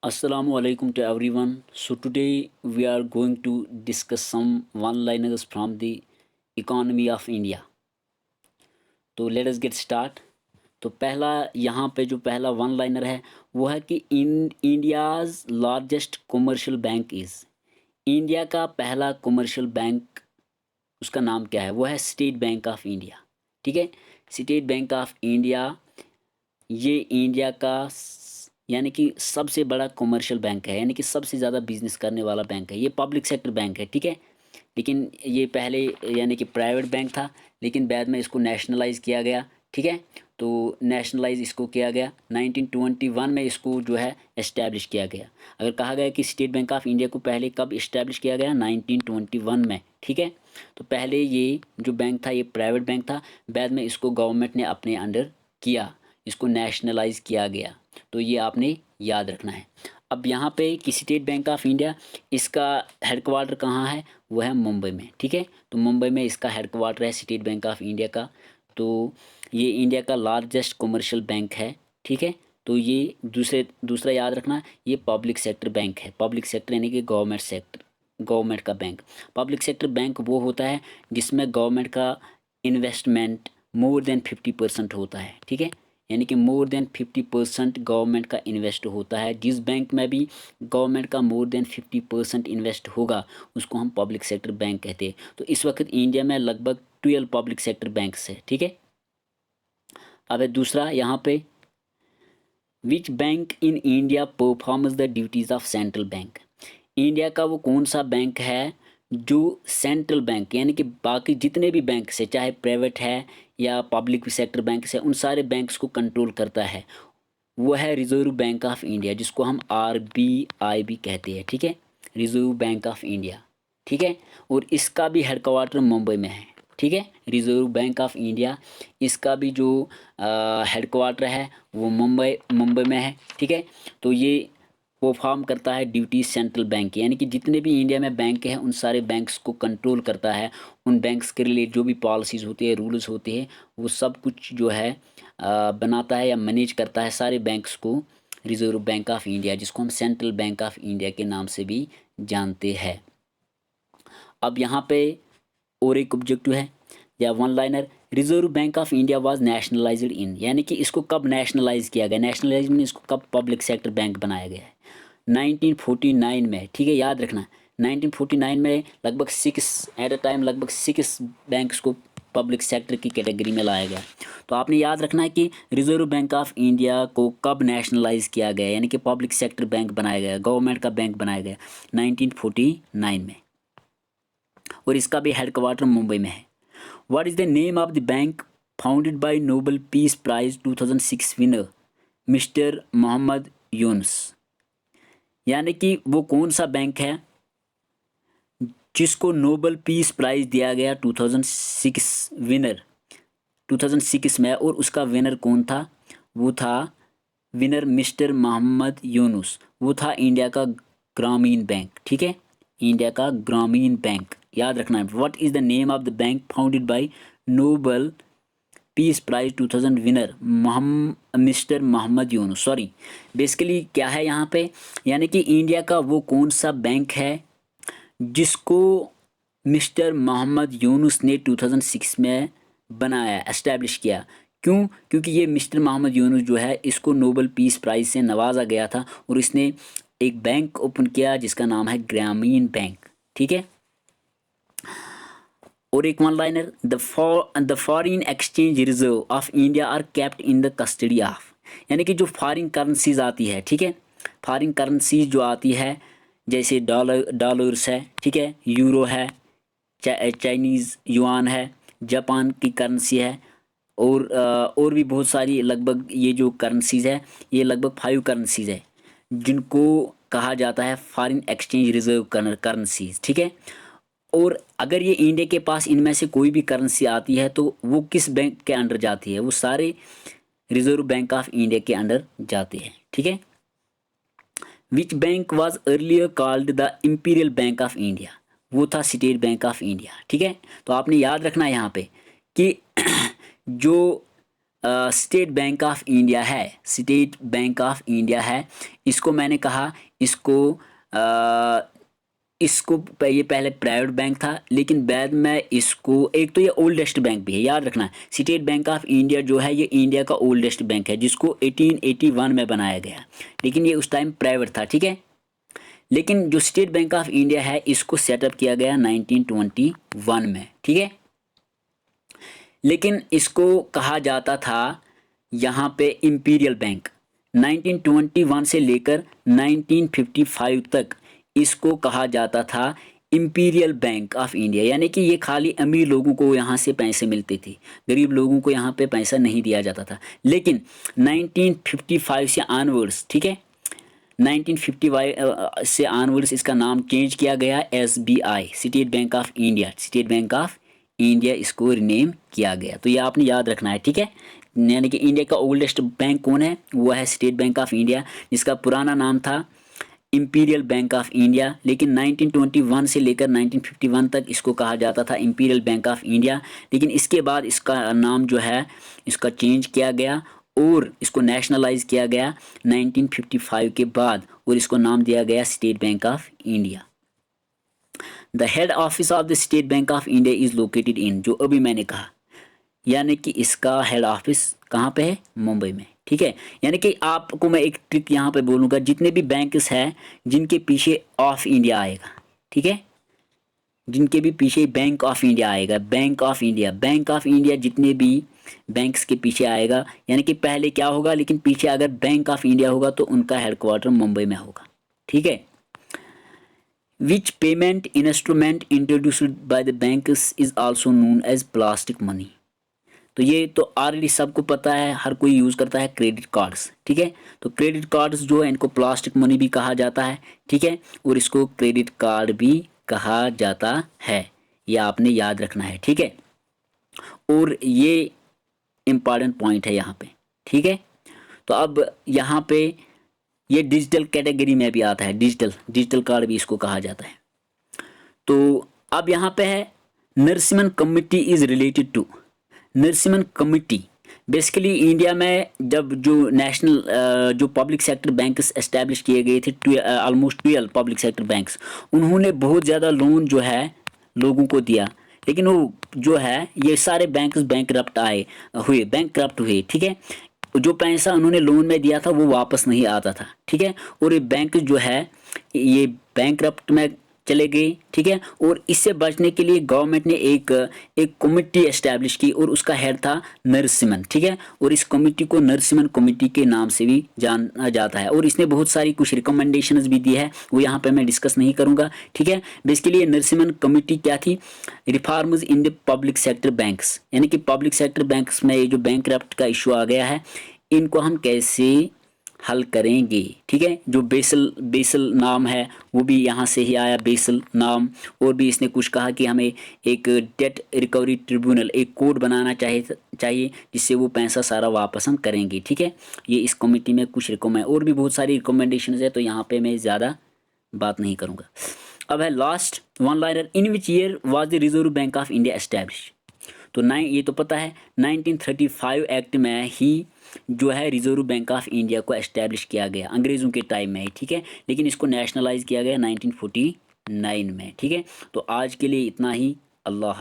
Assalamu alaikum to everyone. So today we are going to discuss some one-liners from the economy of India. तो let us get start. तो पहला यहाँ पे जो पहला one liner है वो है कि India's largest commercial bank is. India का पहला कमर्शियल बैंक, उसका नाम क्या है? वो है स्टेट बैंक ऑफ इंडिया। ठीक है, स्टेट बैंक ऑफ इंडिया ये इंडिया का यानी कि सबसे बड़ा कमर्शियल बैंक है, यानी कि सबसे ज़्यादा बिजनेस करने वाला बैंक है। ये पब्लिक सेक्टर बैंक है, ठीक है। लेकिन ये पहले यानी कि प्राइवेट बैंक था, लेकिन बाद में इसको नेशनलाइज़ किया गया, ठीक है। तो नेशनलाइज इसको किया गया 1921 में, इसको जो है इस्टेब्लिश किया गया। अगर कहा गया कि स्टेट बैंक ऑफ इंडिया को पहले कब इस्टेब्लिश किया गया? 1921 में, ठीक है। तो पहले ये जो बैंक था ये प्राइवेट बैंक था, बाद में इसको गवर्नमेंट ने अपने अंडर किया, इसको नेशनलाइज किया गया। तो ये आपने याद रखना है। अब यहाँ पे कि स्टेट बैंक ऑफ इंडिया, इसका हेडक्वार्टर कहाँ है? वो है मुंबई में, ठीक है। तो मुंबई में इसका हेडक्वार्टर है स्टेट बैंक ऑफ इंडिया का। तो ये इंडिया का लार्जेस्ट कमर्शियल बैंक है, ठीक है। तो ये दूसरा याद रखना, ये पब्लिक सेक्टर बैंक है। पब्लिक सेक्टर यानी कि गवर्नमेंट सेक्टर, गवर्नमेंट का बैंक। पब्लिक सेक्टर बैंक वो होता है जिसमें गवर्नमेंट का इन्वेस्टमेंट मोर देन 50% होता है, ठीक है। यानी कि मोर देन 50% गवर्नमेंट का इन्वेस्ट होता है। जिस बैंक में भी गवर्नमेंट का मोर देन 50% इन्वेस्ट होगा उसको हम पब्लिक सेक्टर बैंक कहते हैं। तो इस वक्त इंडिया में लगभग 12 पब्लिक सेक्टर बैंक्स है, ठीक है। अब है दूसरा यहाँ पे, which bank in India performs the duties of central bank. India का वो कौन सा बैंक है जो सेंट्रल बैंक यानी कि बाकी जितने भी बैंक से, चाहे प्राइवेट है या पब्लिक सेक्टर बैंक से, उन सारे बैंक्स को कंट्रोल करता है? वो है रिजर्व बैंक ऑफ इंडिया, जिसको हम RBI भी कहते हैं, ठीक है। रिजर्व बैंक ऑफ इंडिया, ठीक है। और इसका भी हेडक्वार्टर मुंबई में है, ठीक है। रिजर्व बैंक ऑफ इंडिया, इसका भी जो हेडक्वार्टर है वो मुंबई में है, ठीक है। तो ये परफॉर्म करता है ड्यूटी सेंट्रल बैंक की, यानी कि जितने भी इंडिया में बैंक हैं उन सारे बैंक्स को कंट्रोल करता है। उन बैंक्स के रिलेटेड जो भी पॉलिसीज़ होती है, रूल्स होते हैं, वो सब कुछ जो है बनाता है या मैनेज करता है सारे बैंक्स को रिजर्व बैंक ऑफ इंडिया, जिसको हम सेंट्रल बैंक ऑफ इंडिया के नाम से भी जानते हैं। अब यहाँ पे और एक ऑब्जेक्टिव है या one liner, reserve bank of India was nationalised in, यानी कि इसको कब नेशनलाइज किया गया? नेशनलाइज में इसको कब पब्लिक सेक्टर बैंक बनाया गया है? 1949 में, ठीक है, याद रखना। 1949 में लगभग 6 एट अ टाइम लगभग 6 बैंक्स को पब्लिक सेक्टर की कैटेगरी में लाया गया। तो आपने याद रखना है कि रिजर्व बैंक ऑफ इंडिया को कब नेशनलाइज किया गया, यानी कि पब्लिक सेक्टर बैंक बनाया गया, गवर्नमेंट का बैंक बनाया गया 1949 में। और इसका भी हेडक्वार्टर मुंबई में है। What is the name of the bank founded by Nobel peace prize 2006 winner mister Muhammad Yunus, यानी कि वो कौन सा बैंक है जिसको नोबेल पीस प्राइज दिया गया 2006 विनर 2006 में, और उसका विनर कौन था? वो था विनर मिस्टर मोहम्मद यूनुस। वो था इंडिया का ग्रामीण बैंक, ठीक है, इंडिया का ग्रामीण बैंक। याद रखना है, what is the name of the bank founded by Nobel peace prize 2000 winner mister Muhammad Yunus. Sorry, basically क्या है यहाँ पे, यानी कि इंडिया का वो कौन सा बैंक है जिसको मिस्टर मोहम्मद यूनुस ने 2006 में बनाया, एस्टैब्लिश किया। क्यों? क्योंकि ये मिस्टर मोहम्मद यूनुस जो है इसको नोबेल पीस प्राइज़ से नवाजा गया था, और इसने एक बैंक ओपन किया जिसका नाम है ग्रामीण बैंक, ठीक है। और एक one liner, the foreign exchange reserve of India are kept in the custody of, यानी कि जो फॉरेन करेंसीज आती है, ठीक है, फॉरेन करेंसीज जो आती है जैसे डॉलर्स है, ठीक है, यूरो है, चाइनीज़ युआन है, जापान की करेंसी है, और भी बहुत सारी, लगभग ये जो करेंसीज है ये लगभग 5 करेंसीज है जिनको कहा जाता है फॉरेन एक्सचेंज रिजर्व करेंसीज, ठीक है। और अगर ये इंडिया के पास इनमें से कोई भी करेंसी आती है तो वो किस बैंक के अंडर जाती है? वो सारे रिजर्व बैंक ऑफ इंडिया के अंडर जाते हैं, ठीक है। Which bank was earlier called the imperial bank of India, वो था स्टेट बैंक ऑफ इंडिया, ठीक है। तो आपने याद रखना है यहाँ पे कि जो स्टेट बैंक ऑफ इंडिया है, स्टेट बैंक ऑफ इंडिया है। इसको मैंने कहा इसको ये पहले प्राइवेट बैंक था, लेकिन बाद में इसको, एक तो ये ओल्डेस्ट बैंक भी है, याद रखना। स्टेट बैंक ऑफ इंडिया जो है ये इंडिया का ओल्डेस्ट बैंक है, जिसको 1881 में बनाया गया, लेकिन ये उस टाइम प्राइवेट था, ठीक है। लेकिन जो स्टेट बैंक ऑफ इंडिया है इसको सेटअप किया गया 1921 में, ठीक है। लेकिन इसको कहा जाता था यहाँ पे इंपीरियल बैंक। 1921 से लेकर 1955 तक इसको कहा जाता था इंपीरियल बैंक ऑफ इंडिया, यानी कि ये खाली अमीर लोगों को यहाँ से पैसे मिलते थे, गरीब लोगों को यहाँ पे पैसा नहीं दिया जाता था। लेकिन 1955 से ऑनवर्ड्स, ठीक है, 1955 से ऑनवर्ड्स इसका नाम चेंज किया गया SBI, state bank of India, state bank of India इसको रिनेम किया गया। तो ये आपने याद रखना है, ठीक है। यानी कि इंडिया का ओल्डेस्ट बैंक कौन है, वो है स्टेट बैंक ऑफ इंडिया, जिसका पुराना नाम था इंपीरियल बैंक ऑफ इंडिया। लेकिन 1921 से लेकर 1951 तक इसको कहा जाता था इंपीरियल बैंक ऑफ इंडिया। लेकिन इसके बाद इसका नाम जो है इसका चेंज किया गया और इसको नेशनलाइज किया गया 1955 के बाद, और इसको नाम दिया गया state bank of India. The head office of the state bank of India is located in, जो अभी मैंने कहा, यानी कि इसका हेड ऑफिस कहाँ पे है, मुंबई में, ठीक है। यानी कि आपको मैं एक ट्रिक यहाँ पे बोलूँगा, जितने भी बैंक्स हैं जिनके पीछे ऑफ इंडिया आएगा, ठीक है, जिनके भी पीछे बैंक ऑफ इंडिया आएगा, bank of India, bank of India जितने भी बैंक्स के पीछे आएगा, यानी कि पहले क्या होगा, लेकिन पीछे अगर बैंक ऑफ इंडिया होगा तो उनका हेडक्वार्टर मुंबई में होगा, ठीक है। Which payment instrument introduced by the banks is also known as plastic money. तो ये तो ऑलरेडी सबको पता है, हर कोई यूज़ करता है क्रेडिट कार्ड्स, ठीक है। तो क्रेडिट कार्ड्स जो है इनको प्लास्टिक मनी भी कहा जाता है, ठीक है, और इसको क्रेडिट कार्ड भी कहा जाता है, ये आपने याद रखना है, ठीक है। और ये इम्पॉर्टेंट पॉइंट है यहाँ पे, ठीक है। तो अब यहाँ पे ये डिजिटल कैटेगरी में भी आता है, डिजिटल कार्ड भी इसको कहा जाता है। तो अब यहाँ पे है Narasimhan committee is related to, Narasimhan committee basically India में जब जो नेशनल जो पब्लिक सेक्टर बैंक्स एस्टैब्लिश किए गए थे, ऑलमोस्ट 12 पब्लिक सेक्टर बैंक्स, उन्होंने बहुत ज़्यादा लोन जो है लोगों को दिया, लेकिन वो जो है ये सारे बैंक्स बैंकक्रप्ट हुए, ठीक है। जो पैसा उन्होंने लोन में दिया था वो वापस नहीं आता था, ठीक है, और ये बैंक जो है ये बैंकक्रप्ट में चले गए, ठीक है। और इससे बचने के लिए गवर्नमेंट ने एक कमेटी एस्टैब्लिश की और उसका हेड था नरसिम्हन, ठीक है। और इस कमेटी को नरसिम्हन कमेटी के नाम से भी जाना जाता है, और इसने बहुत सारी कुछ रिकमेंडेशंस भी दी है, वो यहाँ पे मैं डिस्कस नहीं करूँगा, ठीक है। बेसिकली ये नरसिम्हन कमेटी क्या थी, reforms in the public sector banks, यानी कि पब्लिक सेक्टर बैंक्स में ये जो बैंकक्रप्ट का इशू आ गया है, इनको हम कैसे हल करेंगे, ठीक है। जो बेसल नाम है वो भी यहाँ से ही आया, बेसल नाम। और भी इसने कुछ कहा कि हमें एक डेट रिकवरी ट्रिब्यूनल, एक कोड बनाना चाहिए जिससे वो पैसा सारा वापस हम करेंगे, ठीक है। ये इस कमेटी में कुछ और भी बहुत सारी रिकमेंडेशन है, तो यहाँ पे मैं ज़्यादा बात नहीं करूँगा। अब है last one liner, in which year was the reserve bank of India establish. तो ये तो पता है 1935 एक्ट में ही जो है रिजर्व बैंक ऑफ इंडिया को एस्टैब्लिश किया गया, अंग्रेज़ों के टाइम में ही, ठीक है। लेकिन इसको नेशनलाइज किया गया 1949 में, ठीक है। तो आज के लिए इतना ही, अल्लाह हाफ़िज़।